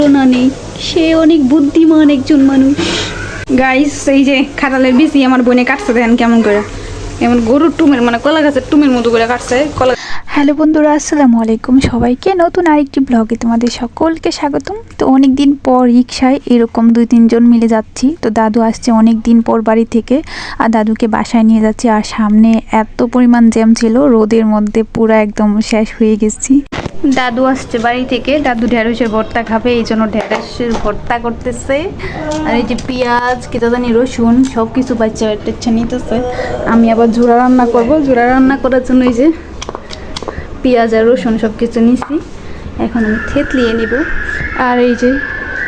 তুলনা নেই। সে অনেক বুদ্ধিমান একজন মানুষ। গাইস, এই যে খাটালের বিচি আমার বোনে কাটছে, দেখেন কেমন করে, এমন গরুর টুমের মানে কলা গাছের টুমের মতো করে কাটছে কলা। হ্যালো বন্ধুরা, আসসালামু আলাইকুম। সবাইকে নতুন আরেকটি ব্লগে তোমাদের সকলকে স্বাগতম। তো অনেক দিন পর রিক্সায় এরকম 2-3 জন মিলে যাচ্ছি। তো দাদু আসছে অনেক দিন পর বাড়ি থেকে, আর দাদুকে বাসায় নিয়ে যাচ্ছি। আর সামনে এত পরিমাণ জ্যাম ছিল, রোদের মধ্যে পুরো একদম শেষ হয়ে গেছি। দাদু আসছে বাড়ি থেকে, দাদু ঢেঁড়সের ভর্তা খাবে, এই জন্য ঢেঁড়সের ভর্তা করতেছে। আর এই যে পেঁয়াজ কেটে জানি রসুন সব কিছু বাচ্চা বাচ্চা নিতেছে। আমি আবার জোড়া রান্না করব, জোড়া রান্না করার জন্য এই যে পেঁয়াজ আর রসুন সব কিছু নিছি, এখন আমি থেতলিয়ে নিব। আর এই যে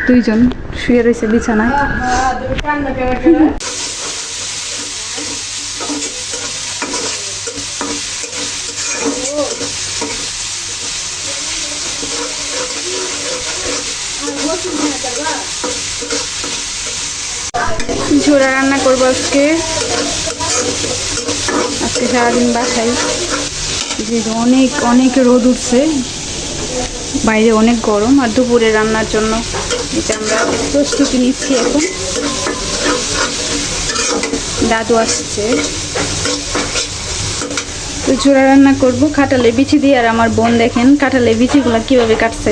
দুইজন শুয়ে রয়েছে বিছানায়। ঝোড়া রান্না করবো আজকে সারাদিন বাসায়। অনেক অনেক রোদ উঠছে, বাইরে অনেক গরম। আর দুপুরে রান্নার জন্য এটা আমরা প্রস্তুতি নিচ্ছি। এখন দাদু আসছে, তো ঝোড়া রান্না করবো কাঁঠালের বিচি দিয়ে। আর আমার বোন দেখেন কাঁঠালের বিচিগুলো কিভাবে কাটছে।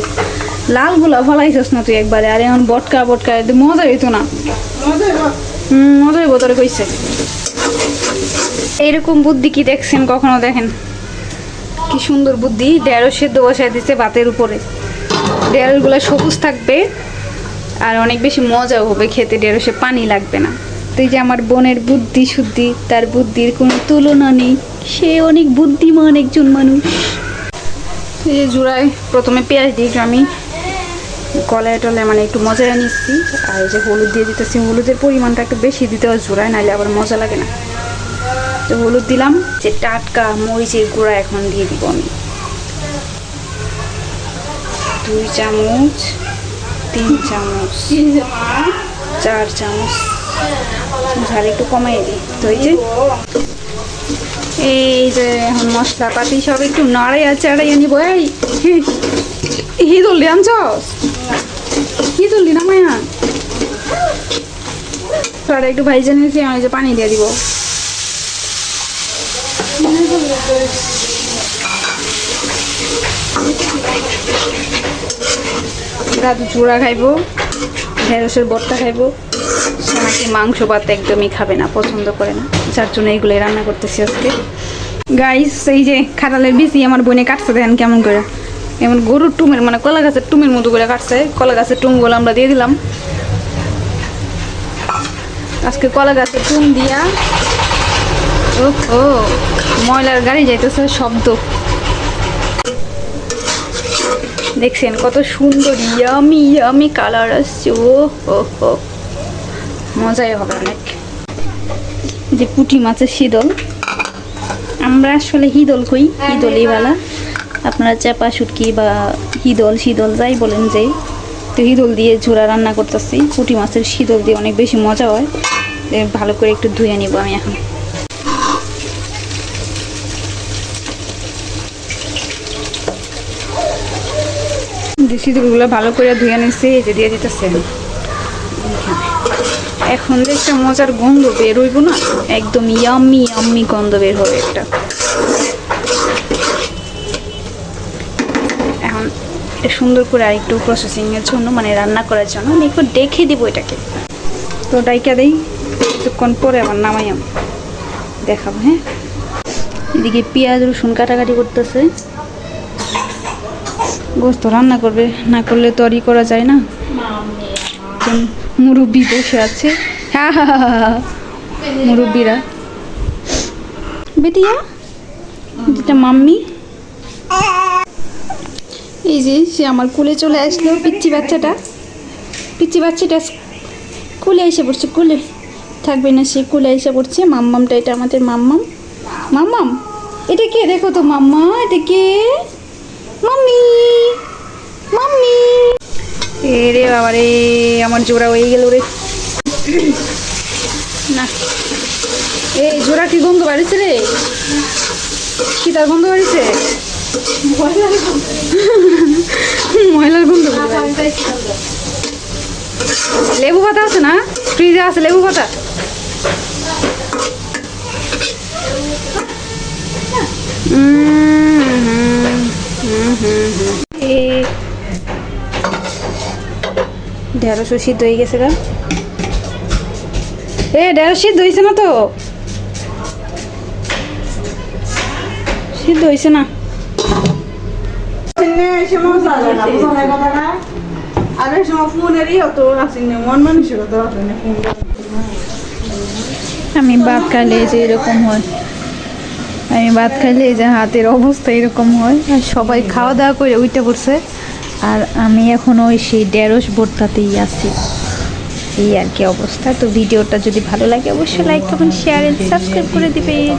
লালগুলা ফলাইছিস না তুই একবারে, আর এখন বটকা বটকা মজা হইতো না। মজা হইব তোর কইছে। এইরকম বুদ্ধি কি দেখছেন কখনো? দেখেন কি সুন্দর বুদ্ধি। ঢেঁড়স সেদ্ধ বসায় দিচ্ছে ভাতের উপরে, ঢেঁড়সগুলো সবুজ থাকবে আর অনেক বেশি মজাও হবে খেতে, ঢেঁড়সে পানি লাগবে না। তো এই যে আমার বোনের বুদ্ধি শুদ্ধি, তার বুদ্ধির কোনো তুলনা নেই। সে অনেক বুদ্ধিমান একজন মানুষ। এই যে জোড়ায় প্রথমে পেঁয়াজ দিই আমি কলায় টলায় মানে একটু মজায় নিচ্ছি। আর এই যে হলুদ দিয়ে দিতেছি, হলুদের পরিমাণটা একটু বেশি দিতে হয় জোড়ায়, নাহলে আবার মজা লাগে না। তো হলুদ দিলাম, যে টাটকা মরিচের গুঁড়া এখন দিয়ে দিব আমি 2 চামচ, 3 চামচ, 4 চামচ। ঝাল একটু কমাই দিই। তো এই যে এখন মশলাপাতি সব একটু নাড়াইয়া চাড়াইয়া নিব। এই হিদুল আনছস, হিদুল না মায়া তোরা একটু ভাইজা নিয়েছি, আমি যে পানি দিয়ে দিব। দাদু চূড়া খাইবো, ঢেঁড়সের ভর্তা খাইবো, সে নাকি মাংস ভাত একদমই খাবে না, পছন্দ করে না। যার জন্য এইগুলোই রান্না করতেছি আজকে। গাইস, এই যে খাটালের বিচি আমার বোনে কাটছে, দেখেন কেমন করে, এমন গরুর টুমের মানে কলা গাছের টুমের মতো করে কাটছে। কলা গাছের টুমগুলো আমরা দিয়ে দিলাম আজকে। কলা গাছের টুম দিয়া ও ময়লার গাড়ি যাইতেছে শব্দ দেখছেন, কত সুন্দর ইয়ামি ইয়ামি কালার আসছে। ও মজাই হবে অনেক। যে পুঁটি মাছের শীতল, আমরা আসলে হিদল কই, হিদলই ভালা। আপনারা চাপা শুটকি বা হিদল শীতল যাই বলেন যে। তো হিদল দিয়ে ঝোড়া রান্না করতেছি, পুঁটি মাছের শীতল দিয়ে অনেক বেশি মজা হয়। ভালো করে একটু ধুয়ে নিব আমি এখন। শীতলগুলো ভালো করে ধুয়ে নিচ্ছি, এই যে দিয়ে দিতেছে। এখন যে একটা মজার গন্ধ বের হইব না, একদম ইয়াম্মি ইয়াম্মি গন্ধ বের হবে একটা। এখন সুন্দর করে আর একটু প্রসেসিংয়ের জন্য মানে রান্না করার জন্য আমি একটু দেখে দিব এটাকে। তো ডাইকা দেই, কিছুক্ষণ পরে আবার নামাই আমি দেখাবো। হ্যাঁ, এদিকে পেঁয়াজ রসুন কাটাকাটি করতেছে। গোস্ত রান্না করবে, না করলে তো আর ই করা যায় না। মুরব্বি বসে আছে, মুরব্বিরা। বেটিয়া যেটা মাম্মি, এই যে সে আমার কোলে চলে আসলো। পিচ্চি বাচ্চাটা কোলে এসে পড়ছে, কোলে থাকবে না সে, কোলে এসে পড়ছে। মাম্মামটা, এটা আমাদের মাম্মাম। এটা কে দেখো তো মাম্মা, এটা কে? Mummy mummy. রে বাবা রে, আমার জোড়া হয়ে গেল রে। না, এই জোড়া কি গন্ধ বাড়িছে রে? কি তার গন্ধ বাড়িছে? ময়লার গন্ধ। লেবু পাতা আছে না, ফ্রিজে আছে লেবু পাতা। ঢেঁড়স সিদ্ধ হয়ে গেছে গা। ঢেঁড়স সিদ্ধ হয়েছে না তো, সিদ্ধ হয়েছে না। আমি ভাত খাইলে যে এরকম হয়, আমি ভাত খাইলে যে হাতের অবস্থা এরকম হয়। আর সবাই খাওয়া দাওয়া করে উঠে পড়ছে, আর আমি এখন ওই সেই ঢেঁড়স ভর্তাতেই আছি। এই আর কি অবস্থা। তো ভিডিওটা যদি ভালো লাগে অবশ্যই like comment share and subscribe করে দিবেন।